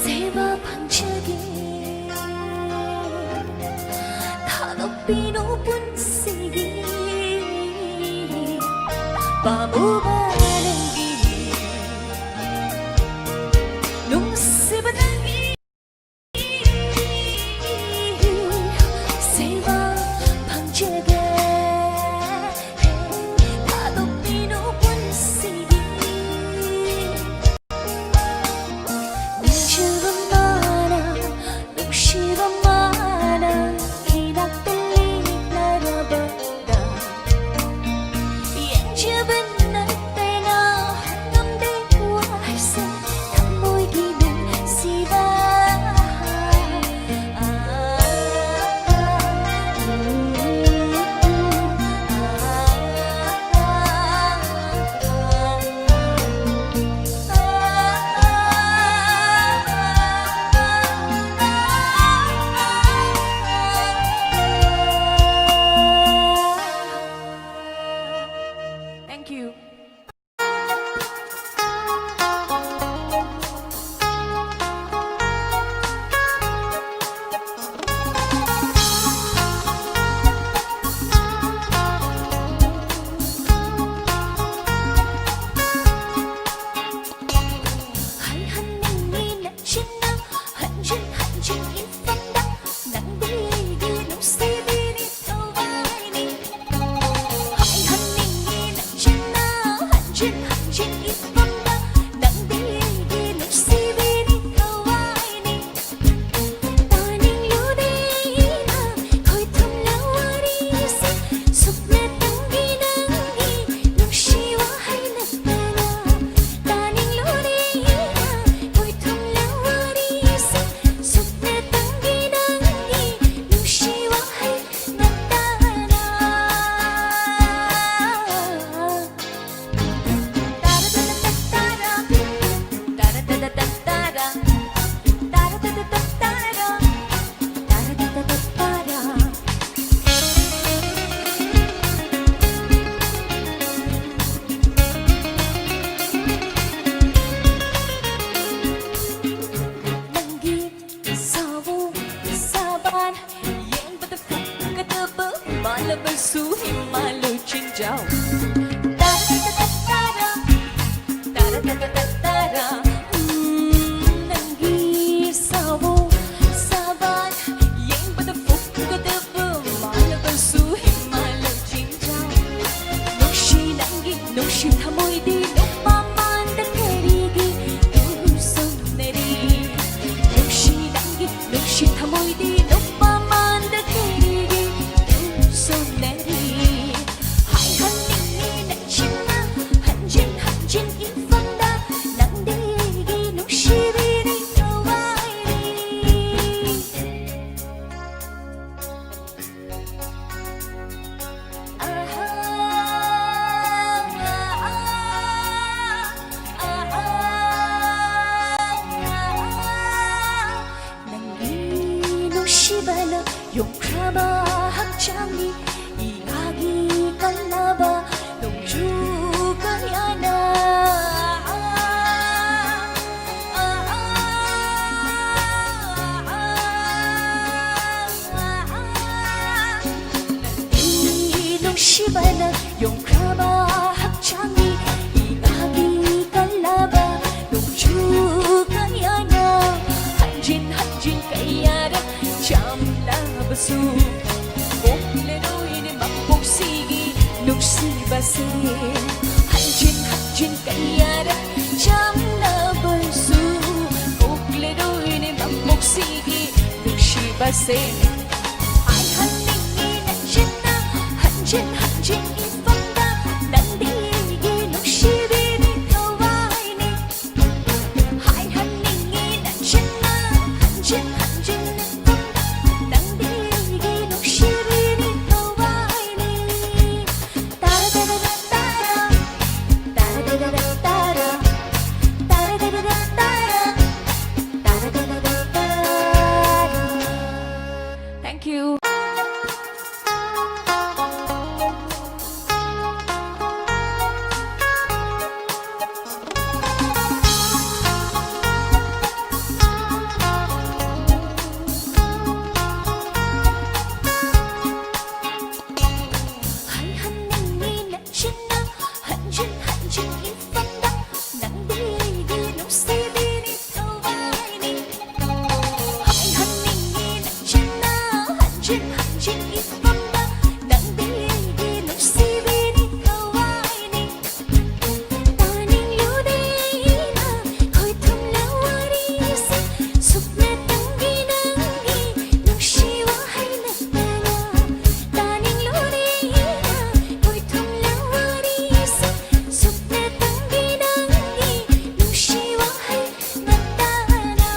새와 반짝이 다 높이 높은 세계 바보 바람기 농습은 날기 새와 반짝이 다 높이 높은 세계 눈치가 많아 욕심가 많아 기낙들리 날아봐라 연주는 날 때나 한남대와 할새 다 모이기는 시바 Thank you. 한한님이 낮춘다 한준 인fan다 낭비기 녹색이 더와이니 한한님이 낮춘다 한준 인fan다 낭비기 녹색이 더와이니 Taning ludina ko'y tumlawarisa Sukletang ginangi nung siwahay nagtala Taning ludina ko'y tumlawarisa Sukletang ginangi nung siwahay nagtala 진짜 따라따따따따라 따라따따따따라 nanggi sao saban yang pada fuka debu mana bersu himala cinta nukshi nanggi nukshi thamoi di nukpaman da karigi tu soneri nukshi nanggi nukshi thamoi di nukpaman da karigi tu soneri hai hanni nachina hanjin hanjin ifanda nangdegi nushibiri kawaii aha nanggi nushibala 용크라마 학장이 이야기 갈라봐 농주가야나 이 농시바나 용크라마 학장이 이야기 갈라봐 농주가야나 한진 한진 까야라 참나바수 옥레로이는 맛복시기 녹시바세 한진 한진 까야라 참나바수 옥레로이는 맛복시기 녹시바세 아이 한닝이 난신나 한진 한진 이fan다 난디기 녹시비니 가와이니 아이 한닝이 난신나 한진 한진 nangdegi nushibiri kawaii taradadadadara taradadadadara taradadadadara taradadadadara Thank you. hai hanni nachina hanjin hanjin ifanda nangdegi nushibiri kawaii hai hanni nachina hanjin hanjin ifanda nangdegi nushibiri kawaii taning ludena khoi thum lawarisa supna tangi nangi nushiwa hai natana taning ludena khoi thum lawarisa supna tangi nangi nushiwa hai natana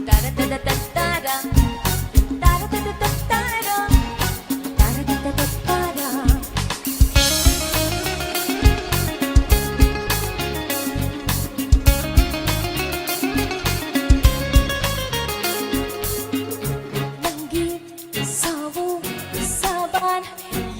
따라따따따따라 따라따따따따라 따라따따따따라 nanggi sao saban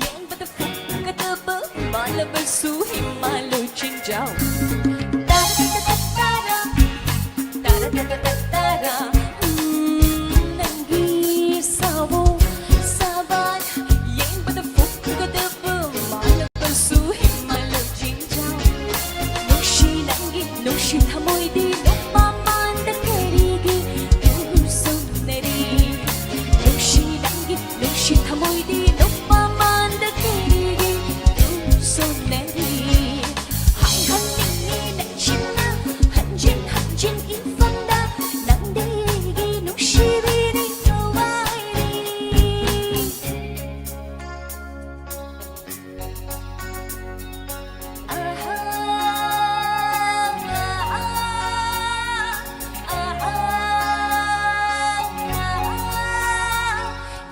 yang pada fuka debu mana bersu himala cinta 따라따따따따라 따라따따따따라 nanggi sao saban yang pada fuka debu mana bersu himala cinta nukshi nanggi nukshi thamoi di nukpaman da karigi tu soneri nukshi nanggi nukshi thamoi di nukpaman da karigi tu soneri hai hanni nachina hanjin hanjin ifanda nangdegi nushibiri kawaii aha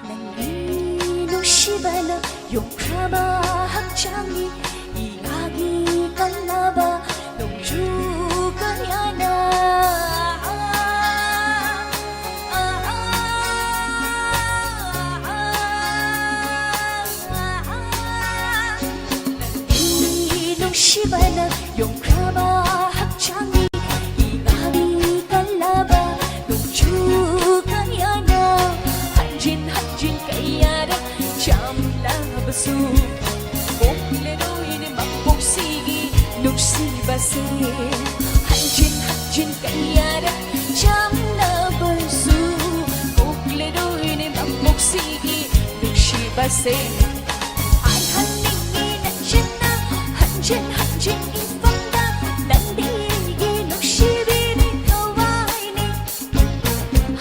nanggi nushibala 용크라마 학장이 이야기 갈라봐 농주가야나 이 농시바나 용크라마 학장이 이야기 갈라봐 농주가야나 벌수 목레로 인해 맛복시기 녹시바세 한진 까야라 잠나 벌수 목레로 인해 맛복시기 녹시바세 ai 한닝이 난신나 한진 이방다 난디기 녹시비니 더와이니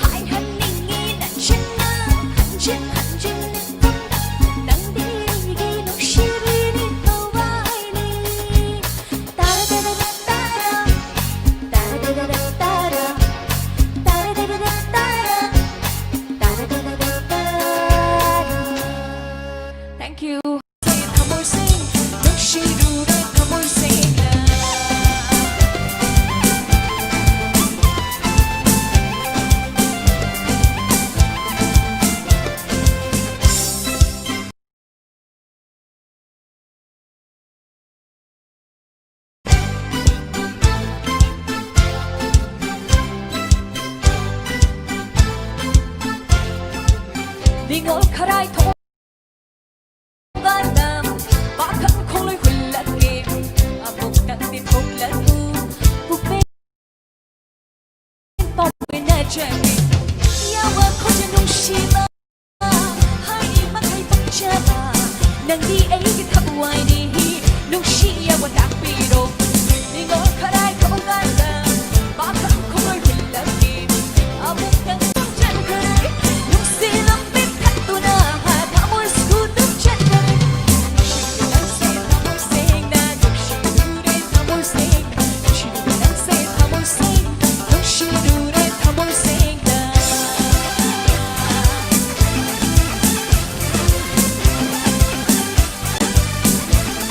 ai 한닝이 난신나 한진 이방다 난디기 녹시비니 더와이니 따라다라따라 따라다라따라 따라다라따라 따라다라따라 Thank you. Come on, sing. 녹시루를 come on, sing. 네가 가라이 통 Nam ba thân không lối huỳnh là kịp một cạnh tim một là u một bên bóng bên na trang ya wa không cho nung shima hai mắt hai bóng cha bà nàng đi ấy cái thập ngoài đi nung shi ya wa đặc biệt đồ